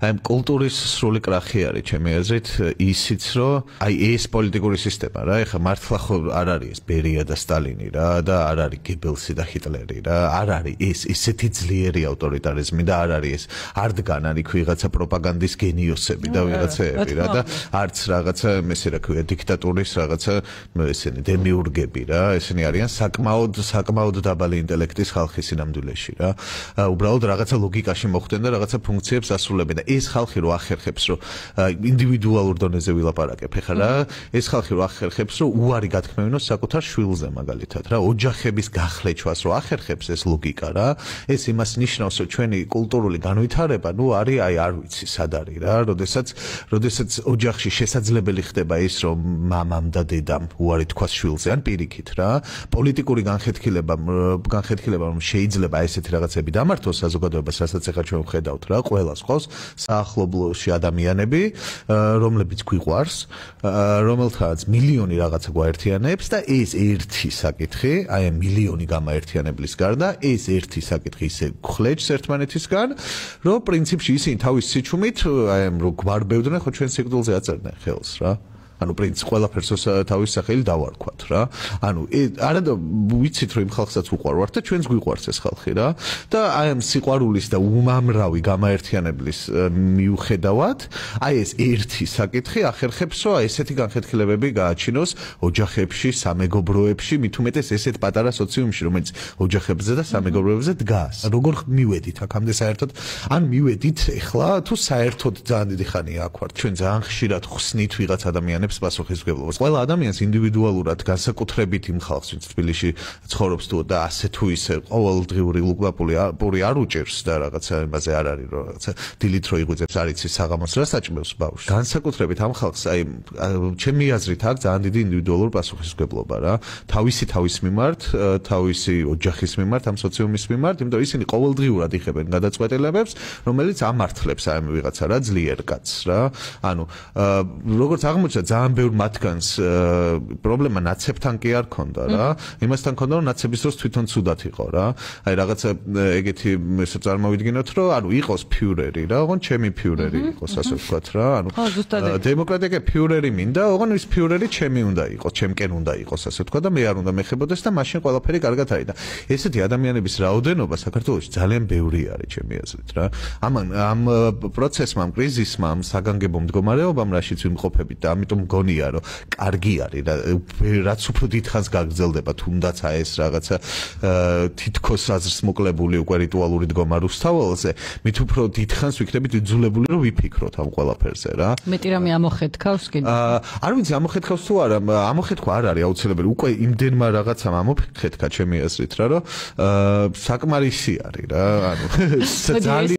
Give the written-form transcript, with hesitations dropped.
აი კულტურის სრული კრახი არის ჩემი აზრით ისიც რომ აი ეს პოლიტიკური სისტემა რა ეხლა მართლა ხო არ არის ეს ბერია და სტალინი რა და არ არის გებელსი და ჰიტლერი რა არ არის ეს ისეთი ძლიერი ავტორიტარიზმი და არ არის ეს არ დგან არის ვიღაცა პროპაგანდის გენიოსები და ვიღაცები რა და არც რაღაცა ესე რა ქვია დიქტატურის რაღაცა ესენი დემიურგები რა ესენი არიან საკმაოდ დაბალი ინტელექტის ხალხი სინამდვილეში რა უბრალოდ რაღაცა ლოგიკაში მოხვდნენ და რაღაცა ფუნქციებს ასრულებენ და ეს ხალხი რო ახერხებს რომ ინდივიდუალურ დონეზე ვილაპარაკებ ეხლა რა ეს ხალხი რო ახერხებს რომ უარი გათქმევინოს საკუთარ შვილზე მაგალითად რა ოჯახების გახლეჩვას რო ახერხებს ეს ლოგიკა რა ეს იმას ნიშნავს რომ ჩვენი კულტურული განვითარება ნუ არის აი არ ვიცი სად არის რა როდესაც ოჯახში შესაძლებელი ხდება ის რომ მამამ და დედამ უარი თქვას შვილზე ან პირიქით რა პოლიტიკური განხეთქილება რომ შეიძლება ესეთი რაღაცები დამართოს საზოგადოებას რასაც ეხლა ჩვენ ვხედავთ რა ყველას ხავს საახლობლოში ადამიანები რომლებიც გვიყვარს რომელთაც მილიონი რაღაცა გვაერთიანებს და ეს ერთი საკითხი აი მილიონი გამაერთიანებლის გარდა ეს ერთი საკითხი ისე გხლეჯს ერთმანეთისგან რომ პრინციპში ისინი თავის სიჩუმით აი რომ გვარბევდნენ ხო ჩვენ სიკვდილზე აწერდნენ ხელს რა ანუ პრინციპ ყველაფერს თავის სახელი დავარქვათ რა ანუ არადა ვიცით რომ იმ ხალხსაც უყვარვართ და ჩვენს გვიყვარს ეს ხალხი რა და აი ამ სიყვარულის და უმამრავი გამაერთიანებლის მიუხედავად აი ეს ერთი საკითხი ახერხებს რომ ესეთი განხეთქილებები გააჩინოს ოჯახებში სამეგობროებში მით უმეტეს ესეთ პატარა სოციუმში რომელიც ოჯახებზე და სამეგობროებზე დგას როგორ მივედით აქამდე საერთოდ ან მივედით ეხლა თუ საერთოდ ძალიან დიდი ხანია აქ ვართ ჩვენ ძალიან ხშირად ხსნით ვიღაც ადამიანებს პასუხისმგებლობას. ყველა ადამიანს ინდივიდუალურად განსაკუთრებით იმ ხალხს, ვინც თბილისში ცხოვრობს და ასე თუ ისე ყოველდღიური ლუკლაპური არ უჭერს და რაღაცა იმაზე არ არის რომ რაღაცა დილით რო იღვიძებს არ იცის საღამოს რა საჭმევს ბავშვს. განსაკუთრებით ამ ხალხს აი ჩემი აზრით აქვს ძალიან დიდი ინდივიდუალური პასუხისმგებლობა რა. თავის მიმართ, თავისი ოჯახის მიმართ, ამ სოციუმის მიმართ, იმიტომ რომ ისინი ყოველდღიურად იხებენ გადაწყვეტილებებს, რომელიც ამართლებს აი ვიღაცა რა ძლიერ კაცს რა. ანუ როგორც აღმოჩნდა ძალიან ბევრ მათგანს პრობლემა ნაცებთან კი არ ქონდა რა. იმასთან ქონდა რომ ნაცების დროს თვითონ ცუდად იყო რა. აი რაღაცა ეგეთი ესე წარმოვიდგინოთ რომ ანუ იყოს ფიურერი რა, ოღონ ჩემი ფიურერი იყოს ასე ვთქვათ რა. ანუ დემოკრატია ფიურერი მინდა, ოღონ ის ფიურერი ჩემი უნდა იყოს, ჩემკენ უნდა იყოს ასე ვთქვათ და მე არ უნდა მეხებოდეს და მაშინ ყველაფერი კარგად არის და ესეთი ადამიანების რაოდენობა საქართველოში ძალიან ბევრი არის ჩემი აზრით რა. ამ პროცესმა, ამ კრიზისმა, ამ საგანგებო მდგომარეობამ რაშიც ვიმყოფებით და ამიტომ მგონია რომ კარგი არის და რაც უფრო დიდხანს გაგრძელდება თუნდაც ეს რაღაცა თითქოს აზრს მოკლებული უკვე რიტუალური დგომა რუსთაველზე მით უფრო დიდხანს ვიქნებით იძულებული რომ ვიფიქროთ ამ ყველაფერზე რა მეტი რამე ამოხეთქავს კიდე არ ვიცი ამოხეთქავს თუ არა ამოხეთქვა არ არის აუცილებელი უკვე იმდენმა რაღაცამ ამოხეთქა ჩემი აზრით რა რომ საკმარისი არის რა ანუ ძალიან